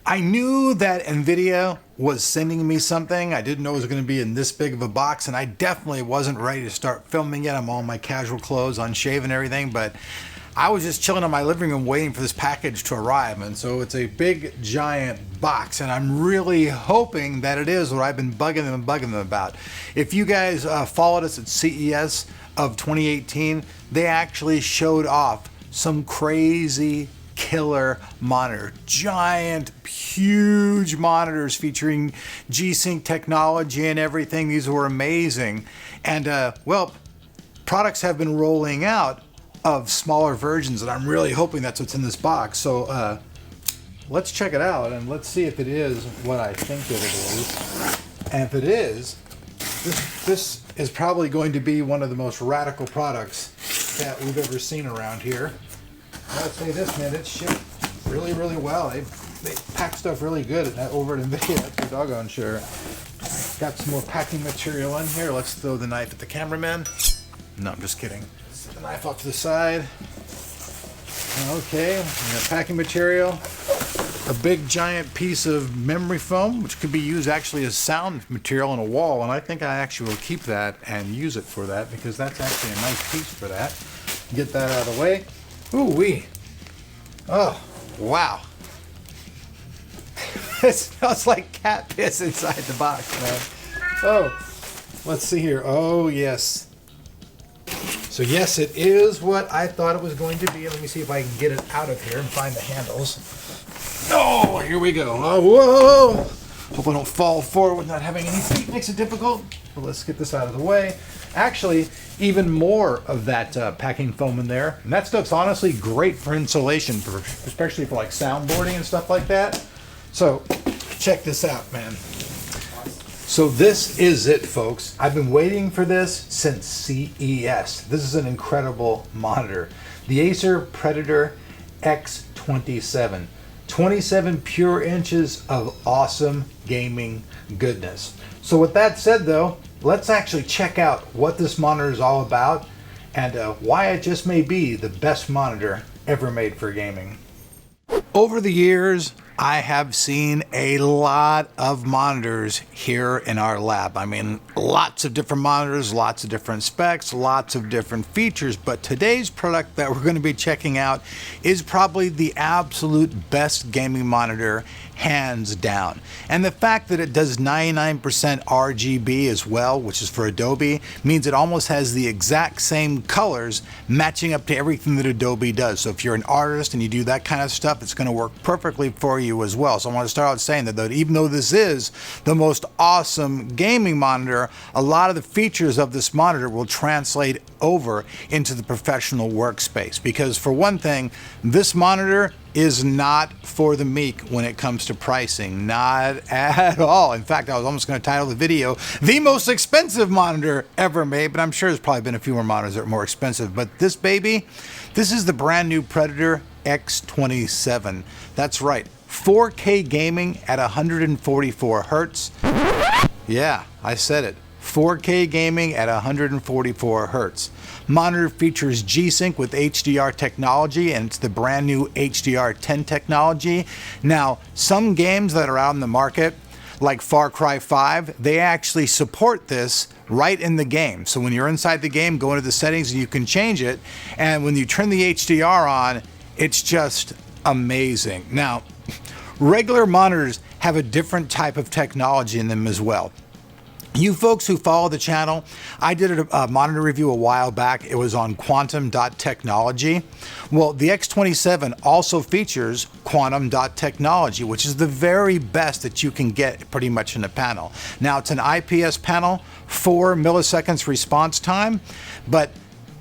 I knew that NVIDIA was sending me something. I didn't know it was going to be in this big of a box, and I definitely wasn't ready to start filming it. I'm all in my casual clothes, unshaven and everything, but I was just chilling in my living room waiting for this package to arrive. And so it's a big, giant box, and I'm really hoping that it is what I've been bugging them about. If you guys followed us at CES of 2018, they actually showed off some crazy killer monitor, giant, huge monitors featuring G-Sync technology and everything. These were amazing. And well, products have been rolling out of smaller versions, and I'm really hoping that's what's in this box. So let's check it out and let's see if it is what I think that it is. And if it is, this is probably going to be one of the most radical products that we've ever seen around here. I gotta say this, man, it's shipped really, really well. They pack stuff really good over at NVIDIA, that's for doggone sure. Got some more packing material in here. Let's throw the knife at the cameraman. No, I'm just kidding. Set the knife off to the side. Okay, we got packing material. A big giant piece of memory foam, which could be used actually as sound material on a wall, and I think I actually will keep that and use it for that because that's actually a nice piece for that. Get that out of the way. Ooh-wee. Oh, wow. It smells like cat piss inside the box, man. Oh, let's see here. Oh, yes. So, yes, it is what I thought it was going to be. Let me see if I can get it out of here and find the handles. Oh, here we go. Oh, whoa. Hope I don't fall forward with not having any feet. Makes it difficult. But let's get this out of the way. Actually, even more of that packing foam in there. And that stuff's honestly great for insulation, especially for like soundboarding and stuff like that. So check this out, man. So this is it, folks. I've been waiting for this since CES. This is an incredible monitor. The Acer Predator X27. 27 pure inches of awesome gaming goodness. So with that said though, let's actually check out what this monitor is all about and why it just may be the best monitor ever made for gaming. Over the years, I have seen a lot of monitors here in our lab. I mean, lots of different monitors, lots of different specs, lots of different features, but today's product that we're going to be checking out is probably the absolute best gaming monitor, hands down. And the fact that it does 99% RGB as well, which is for Adobe, means it almost has the exact same colors matching up to everything that Adobe does. So if you're an artist and you do that kind of stuff, it's going to work perfectly for you as well. So I want to start out saying that even though this is the most awesome gaming monitor, a lot of the features of this monitor will translate over into the professional workspace. Because for one thing, this monitor is not for the meek when it comes to pricing, not at all. In fact, I was almost going to title the video, the most expensive monitor ever made, but I'm sure there's probably been a few more monitors that are more expensive. But this baby, this is the brand new Predator X27. That's right, 4K gaming at 144 hertz. Yeah, I said it. 4K gaming at 144 hertz. Monitor features G-Sync with HDR technology, and it's the brand new HDR10 technology. Now, some games that are out in the market, like Far Cry 5, they actually support this right in the game. So when you're inside the game, go into the settings and you can change it. And when you turn the HDR on, it's just amazing. Now, regular monitors have a different type of technology in them as well. You folks who follow the channel, I did a monitor review a while back. It was on quantum.technology. Well, the X27 also features quantum.technology, which is the very best that you can get pretty much in a panel. Now, it's an IPS panel, 4 milliseconds response time, but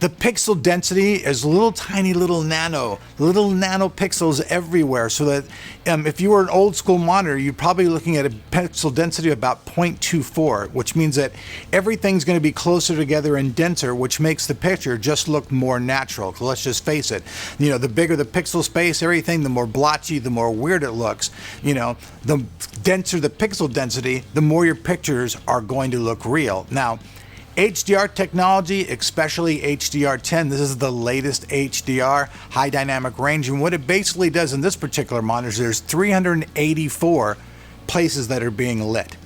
the pixel density is little tiny little nano pixels everywhere, so that if you were an old school monitor, you're probably looking at a pixel density of about 0.24, which means that everything's going to be closer together and denser, which makes the picture just look more natural. So let's just face it, you know, the bigger the pixel space, everything, the more blotchy, the more weird it looks. You know, the denser the pixel density, the more your pictures are going to look real. Now, HDR technology, especially HDR10, this is the latest HDR, high dynamic range, and what it basically does in this particular monitor is there's 384 places that are being lit.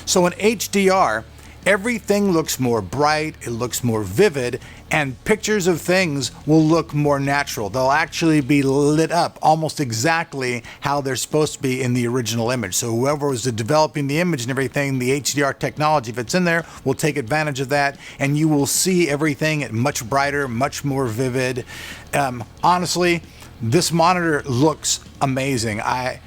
So in HDR, everything looks more bright, it looks more vivid, and pictures of things will look more natural. They'll actually be lit up almost exactly how they're supposed to be in the original image. So whoever was developing the image and everything, the HDR technology, if it's in there, will take advantage of that, and you will see everything much brighter, much more vivid. Honestly, this monitor looks amazing. I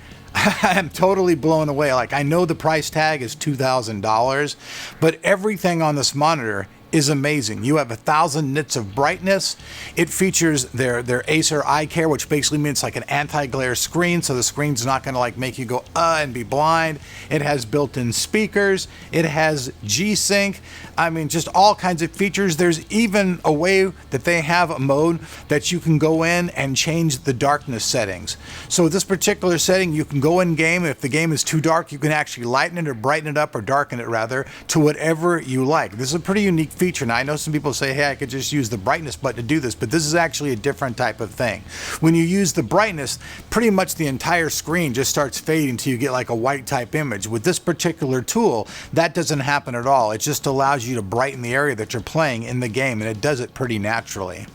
am totally blown away. Like, I know the price tag is $2,000, but everything on this monitor is amazing. You have 1,000 nits of brightness. It features their Acer eye care, which basically means like an anti-glare screen, so the screen's not going to like make you go and be blind. It has built-in speakers. It has G-Sync. I mean, just all kinds of features. There's even a way that they have a mode that you can go in and change the darkness settings. So with this particular setting, you can go in game. If the game is too dark, you can actually lighten it or brighten it up, or darken it rather, to whatever you like. This is a pretty unique feature. Now, I know some people say, hey, I could just use the brightness button to do this, but this is actually a different type of thing. When you use the brightness, pretty much the entire screen just starts fading until you get like a white type image. With this particular tool, that doesn't happen at all. It just allows you to brighten the area that you're playing in the game, and it does it pretty naturally.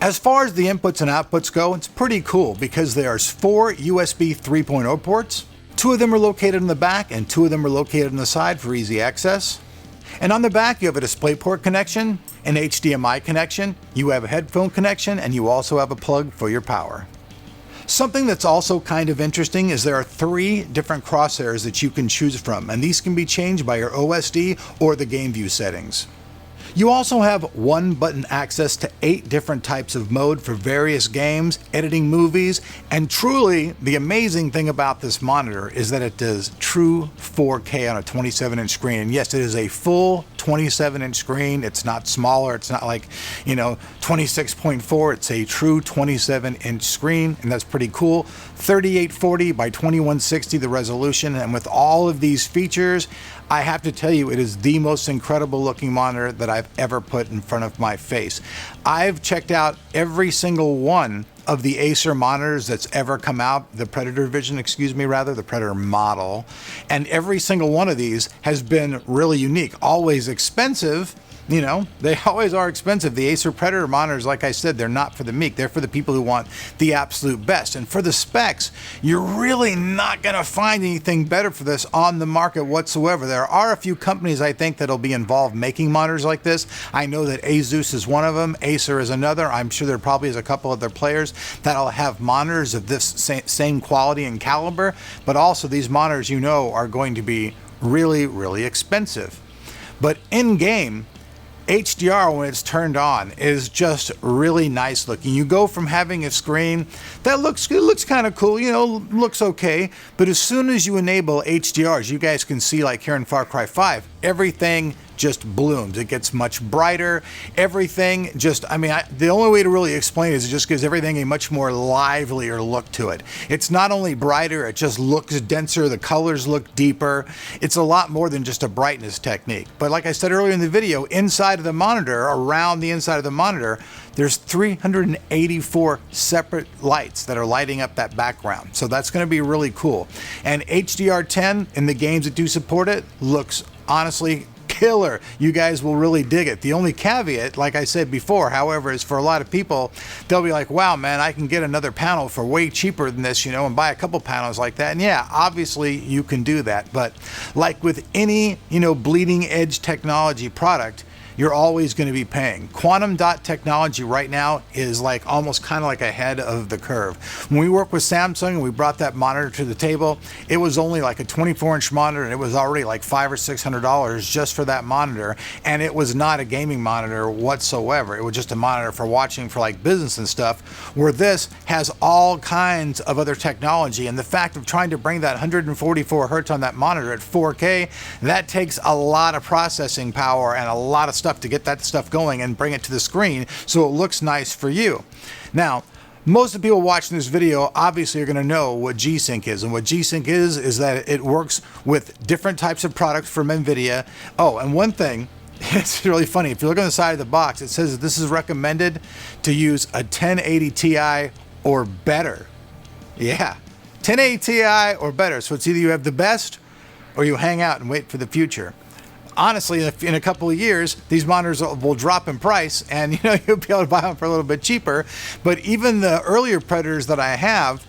As far as the inputs and outputs go, it's pretty cool because there's 4 USB 3.0 ports. 2 of them are located in the back and 2 of them are located on the side for easy access. And on the back, you have a DisplayPort connection, an HDMI connection, you have a headphone connection, and you also have a plug for your power. Something that's also kind of interesting is there are 3 different crosshairs that you can choose from, and these can be changed by your OSD or the game view settings. You also have 1-button access to 8 different types of mode for various games, editing movies, and truly the amazing thing about this monitor is that it does true 4K on a 27-inch screen. And yes, it is a full 27-inch screen. It's not smaller. It's not like, 26.4. It's a true 27-inch screen, and that's pretty cool. 3840 by 2160 the resolution, and with all of these features, I have to tell you, it is the most incredible looking monitor that I've ever put in front of my face. I've checked out every single one of the Acer monitors that's ever come out, the Predator Vision, the Predator model, and every single one of these has been really unique, always expensive. They always are expensive. The Acer Predator monitors, like I said, they're not for the meek. They're for the people who want the absolute best. And for the specs, you're really not going to find anything better for this on the market whatsoever. There are a few companies, I think, that'll be involved making monitors like this. I know that Asus is one of them. Acer is another. I'm sure there probably is a couple other players that'll have monitors of this same quality and caliber. But also, these monitors, are going to be really, really expensive. But in-game, HDR, when it's turned on, is just really nice looking. You go from having a screen that looks kind of cool, looks okay, but as soon as you enable HDR, as you guys can see, like here in Far Cry 5, everything just blooms. It gets much brighter. Everything just, the only way to really explain it is it just gives everything a much more livelier look to it. It's not only brighter, it just looks denser. The colors look deeper. It's a lot more than just a brightness technique. But like I said earlier in the video, inside of the monitor, around the inside of the monitor, there's 384 separate lights that are lighting up that background. So that's going to be really cool. And HDR10 in the games that do support it looks honestly killer. You guys will really dig it. The only caveat, like I said before, however, is for a lot of people, they'll be like, wow, man, I can get another panel for way cheaper than this, and buy a couple panels like that. And yeah, obviously you can do that. But like with any, bleeding edge technology product, you're always going to be paying. Quantum dot technology right now is like almost kind of like ahead of the curve. When we worked with Samsung and we brought that monitor to the table, it was only like a 24-inch monitor, and it was already like $500 or $600 just for that monitor, and it was not a gaming monitor whatsoever. It was just a monitor for watching for like business and stuff, where this has all kinds of other technology, and the fact of trying to bring that 144 hertz on that monitor at 4K, that takes a lot of processing power and a lot of stuff to get that stuff going and bring it to the screen so it looks nice for you. Now, most of the people watching this video obviously are going to know what G-Sync is, and what G-Sync is that it works with different types of products from NVIDIA. Oh, and one thing, It's really funny. If you look on the side of the box, it says that this is recommended to use a 1080 Ti or better. Yeah, 1080 Ti or better. So it's either you have the best or you hang out and wait for the future. Honestly, in a couple of years, these monitors will drop in price, and you'll be able to buy them for a little bit cheaper. But even the earlier Predators that I have,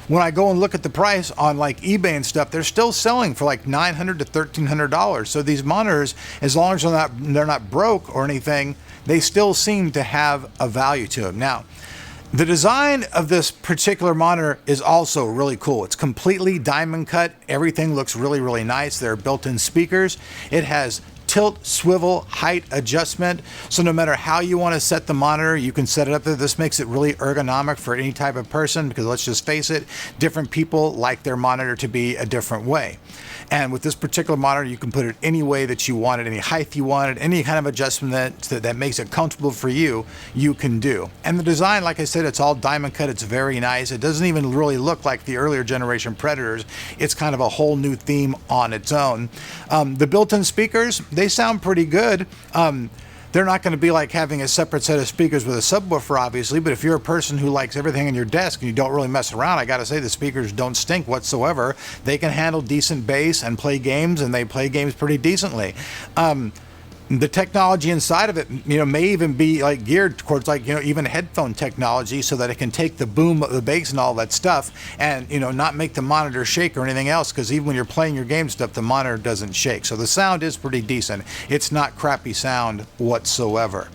when I go and look at the price on like eBay and stuff, they're still selling for like $900 to $1,300. So these monitors, as long as they're not broke or anything, they still seem to have a value to them. Now, the design of this particular monitor is also really cool. It's completely diamond cut. Everything looks really, really nice. There are built-in speakers. It has tilt, swivel, height adjustment. So no matter how you want to set the monitor, you can set it up there. This makes it really ergonomic for any type of person, because let's just face it, different people like their monitor to be a different way. And with this particular monitor, you can put it any way that you want it, any height you want it, any kind of adjustment that makes it comfortable for you, you can do. And the design, like I said, it's all diamond cut. It's very nice. It doesn't even really look like the earlier generation Predators. It's kind of a whole new theme on its own. The built-in speakers, they sound pretty good. They're not going to be like having a separate set of speakers with a subwoofer, obviously, but if you're a person who likes everything in your desk and you don't really mess around, I got to say the speakers don't stink whatsoever. They can handle decent bass and play games, and they play games pretty decently. The technology inside of it, may even be like geared towards like, even headphone technology, so that it can take the boom of the bass and all that stuff and, not make the monitor shake or anything else. Because even when you're playing your game stuff, the monitor doesn't shake. So the sound is pretty decent. It's not crappy sound whatsoever.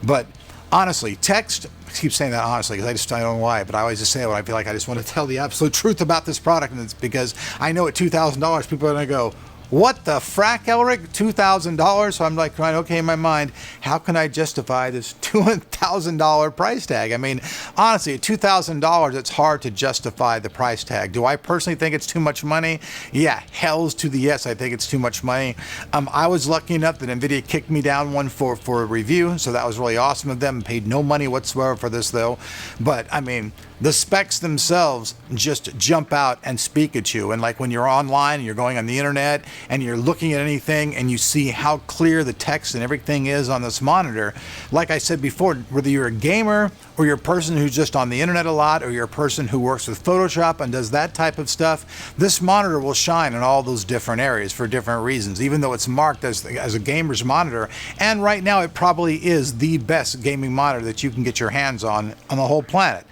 But honestly, text, I keep saying that honestly because I don't know why, but I always just say it when I feel like I just want to tell the absolute truth about this product. And it's because I know at $2,000, people are going to go, what the frack, Elric? $2,000? So I'm like trying, okay, in my mind, how can I justify this $2,000 price tag? I mean, honestly, at $2,000, it's hard to justify the price tag. Do I personally think it's too much money? Yeah, hells to the yes, I think it's too much money. I was lucky enough that NVIDIA kicked me down one for a review, so that was really awesome of them. Paid no money whatsoever for this, though. But, I mean, the specs themselves just jump out and speak at you. And like when you're online and you're going on the internet and you're looking at anything and you see how clear the text and everything is on this monitor, like I said before, whether you're a gamer or you're a person who's just on the internet a lot, or you're a person who works with Photoshop and does that type of stuff, this monitor will shine in all those different areas for different reasons, even though it's marked as a gamer's monitor. And right now it probably is the best gaming monitor that you can get your hands on the whole planet.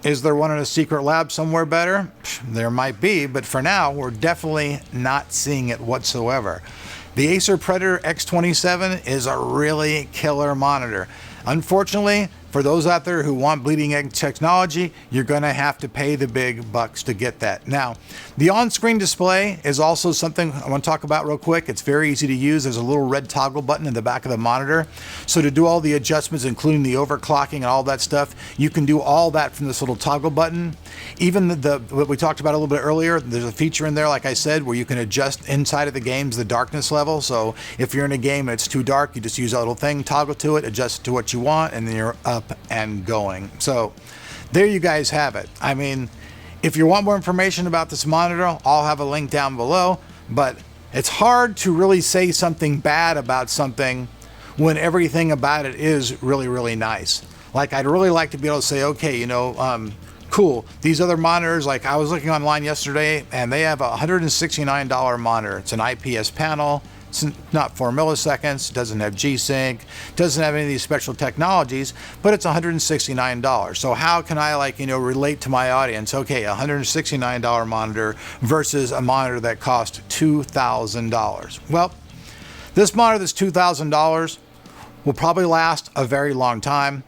Is there one in a secret lab somewhere better? There might be, but for now, we're definitely not seeing it whatsoever. The Acer Predator X27 is a really killer monitor. Unfortunately, for those out there who want bleeding edge technology, you're going to have to pay the big bucks to get that. Now, the on-screen display is also something I want to talk about real quick. It's very easy to use. There's a little red toggle button in the back of the monitor. So to do all the adjustments, including the overclocking and all that stuff, you can do all that from this little toggle button. Even what we talked about a little bit earlier, there's a feature in there, like I said, where you can adjust inside of the games the darkness level. So if you're in a game and it's too dark, you just use that little thing, toggle to it, adjust it to what you want, and then you're up and going. So there you guys have it. I mean, if you want more information about this monitor, I'll have a link down below, but it's hard to really say something bad about something when everything about it is really, really nice. Like, I'd really like to be able to say, okay, cool. These other monitors, like I was looking online yesterday, and they have a $169 monitor. It's an IPS panel. It's not 4 milliseconds, doesn't have G-Sync, doesn't have any of these special technologies, but it's $169. So how can I relate to my audience? Okay, a $169 monitor versus a monitor that cost $2,000. Well, this monitor that's $2,000 will probably last a very long time.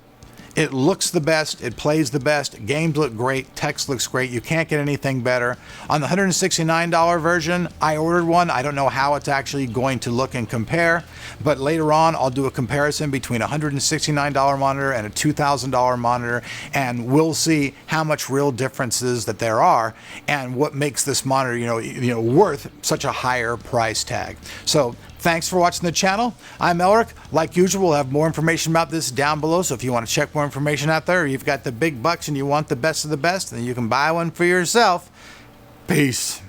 It looks the best, it plays the best, games look great, text looks great, you can't get anything better. On the $169 version, I ordered one. I don't know how it's actually going to look and compare, but later on I'll do a comparison between a $169 monitor and a $2,000 monitor, and we'll see how much real differences that there are and what makes this monitor worth such a higher price tag. So thanks for watching the channel. I'm Elric. Like usual, we'll have more information about this down below, so if you want to check more information out there, or you've got the big bucks and you want the best of the best, then you can buy one for yourself. Peace.